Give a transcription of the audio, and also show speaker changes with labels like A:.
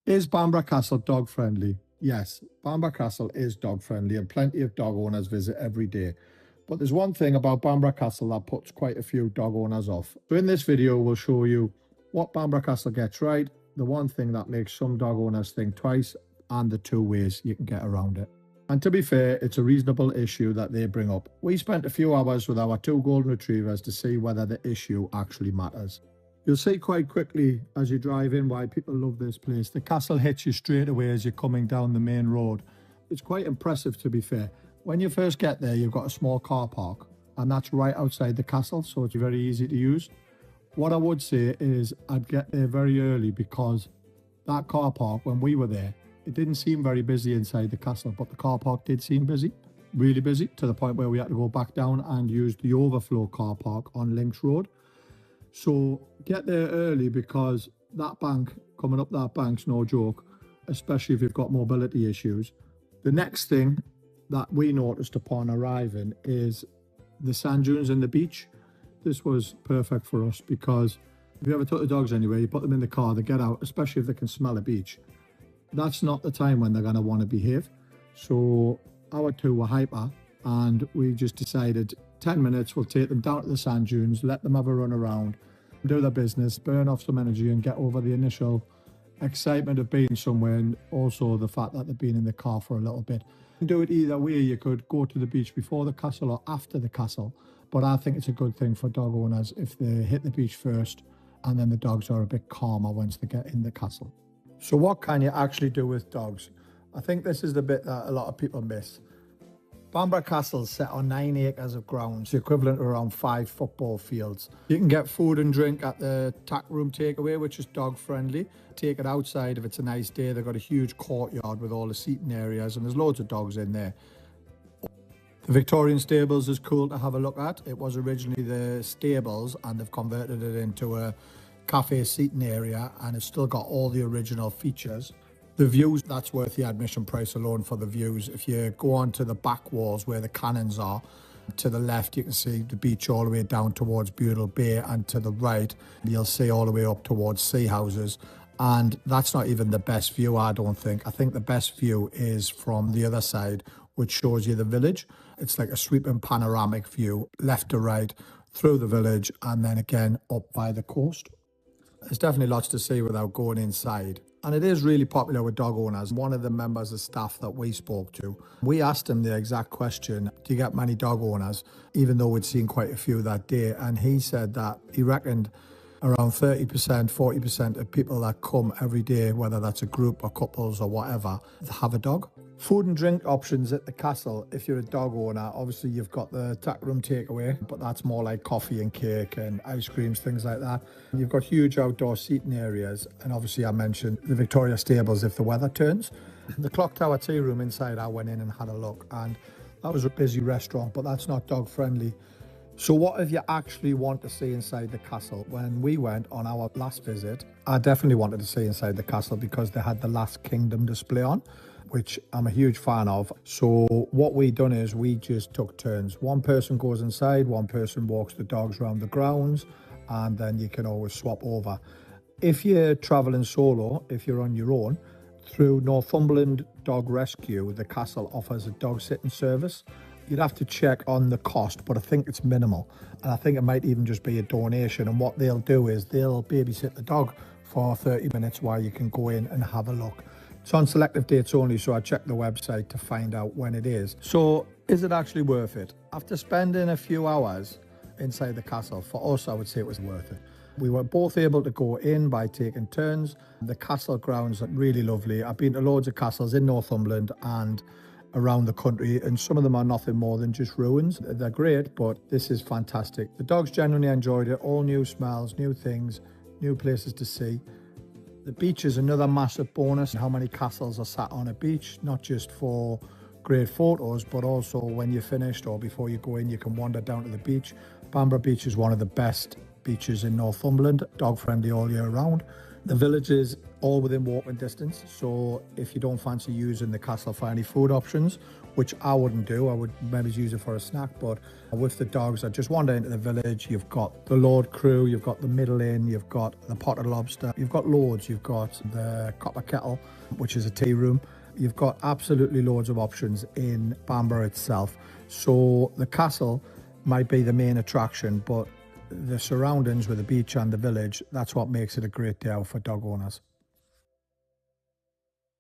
A: Is Bamburgh Castle dog friendly? Yes, Bamburgh Castle is dog friendly and plenty of dog owners visit every day. But there's one thing about Bamburgh Castle that puts quite a few dog owners off. So in this video, we'll show you what Bamburgh Castle gets right, the one thing that makes some dog owners think twice, and the 2 ways you can get around it. And to be fair, it's a reasonable issue that they bring up. We spent a few hours with our 2 golden retrievers to see whether the issue actually matters. You'll see quite quickly as you drive in why people love this place. The castle hits you straight away as you're coming down the main road. It's quite impressive, to be fair. When you first get there, you've got a small car park, and that's right outside the castle, so it's very easy to use. What I would say is I'd get there very early, because that car park, when we were there, it didn't seem very busy inside the castle, but the car park did seem busy, really busy, to the point where we had to go back down and use the overflow car park on Links Road. So get there early, because that bank, coming up that bank's no joke, especially if you've got mobility issues. The next thing that we noticed upon arriving is the sand dunes and the beach. This was perfect for us, because if you ever took the dogs anywhere, you put them in the car, they get out, especially if they can smell a beach. That's not the time when they're going to want to behave. So our 2 were hyper, and we just decided 10 minutes, we'll take them down to the sand dunes, let them have a run around, do their business, burn off some energy and get over the initial excitement of being somewhere, and also the fact that they've been in the car for a little bit. You can do it either way. You could go to the beach before the castle or after the castle, but I think it's a good thing for dog owners if they hit the beach first, and then the dogs are a bit calmer once they get in the castle. So what can you actually do with dogs? I think this is the bit that a lot of people miss. Bamburgh Castle is set on 9 acres of grounds, the equivalent of around 5 football fields. You can get food and drink at the tack room takeaway, which is dog friendly. Take it outside if it's a nice day. They've got a huge courtyard with all the seating areas, and there's loads of dogs in there. The Victorian stables is cool to have a look at. It was originally the stables, and they've converted it into a cafe seating area, and it's still got all the original features. The views, that's worth the admission price alone for the views. If you go on to the back walls where the cannons are, to the left you can see the beach all the way down towards Buttle Bay, and to the right you'll see all the way up towards Sea Houses. And that's not even the best view, I don't think. I think the best view is from the other side, which shows you the village. It's like a sweeping panoramic view, left to right, through the village, and then again up by the coast. There's definitely lots to see without going inside. And it is really popular with dog owners. One of the members of staff that we spoke to, we asked him the exact question, do you get many dog owners? Even though we'd seen quite a few that day. And he said that he reckoned around 30%, 40% of people that come every day, whether that's a group or couples or whatever, have a dog. Food and drink options at the castle. If you're a dog owner, obviously you've got the tack room takeaway, but that's more like coffee and cake and ice creams, things like that. You've got huge outdoor seating areas, and obviously I mentioned the Victoria stables if the weather turns. The clock tower tea room inside, I went in and had a look, and that was a busy restaurant, but that's not dog friendly. So what if you actually want to see inside the castle? When we went on our last visit, I definitely wanted to see inside the castle because they had the Last Kingdom display on, which I'm a huge fan of. So what we done is we just took turns. One person goes inside, one person walks the dogs around the grounds, and then you can always swap over. If you're traveling solo, if you're on your own, through Northumberland Dog Rescue, the castle offers a dog sitting service. You'd have to check on the cost, but I think it's minimal. And I think it might even just be a donation. And what they'll do is they'll babysit the dog for 30 minutes while you can go in and have a look. It's on selective dates only, so I checked the website to find out when it is. So is it actually worth it? After spending a few hours inside the castle, for us, I would say it was worth it. We were both able to go in by taking turns. The castle grounds are really lovely. I've been to loads of castles in Northumberland and around the country, and some of them are nothing more than just ruins. They're great, but this is fantastic. The dogs genuinely enjoyed it. All new smells, new things, new places to see. The beach is another massive bonus. How many castles are sat on a beach, not just for great photos, but also when you're finished or before you go in, you can wander down to the beach. Bamburgh Beach is one of the best beaches in Northumberland, dog friendly all year round. The village is all within walking distance, so if you don't fancy using the castle for any food options, which I wouldn't do, I would maybe use it for a snack, but with the dogs that just wander into the village, you've got the Lord Crew, you've got the Middle Inn, you've got the Potted Lobster, you've got loads, you've got the Copper Kettle, which is a tea room. You've got absolutely loads of options in Bamburgh itself. So the castle might be the main attraction, but the surroundings with the beach and the village, that's what makes it a great day out for dog owners.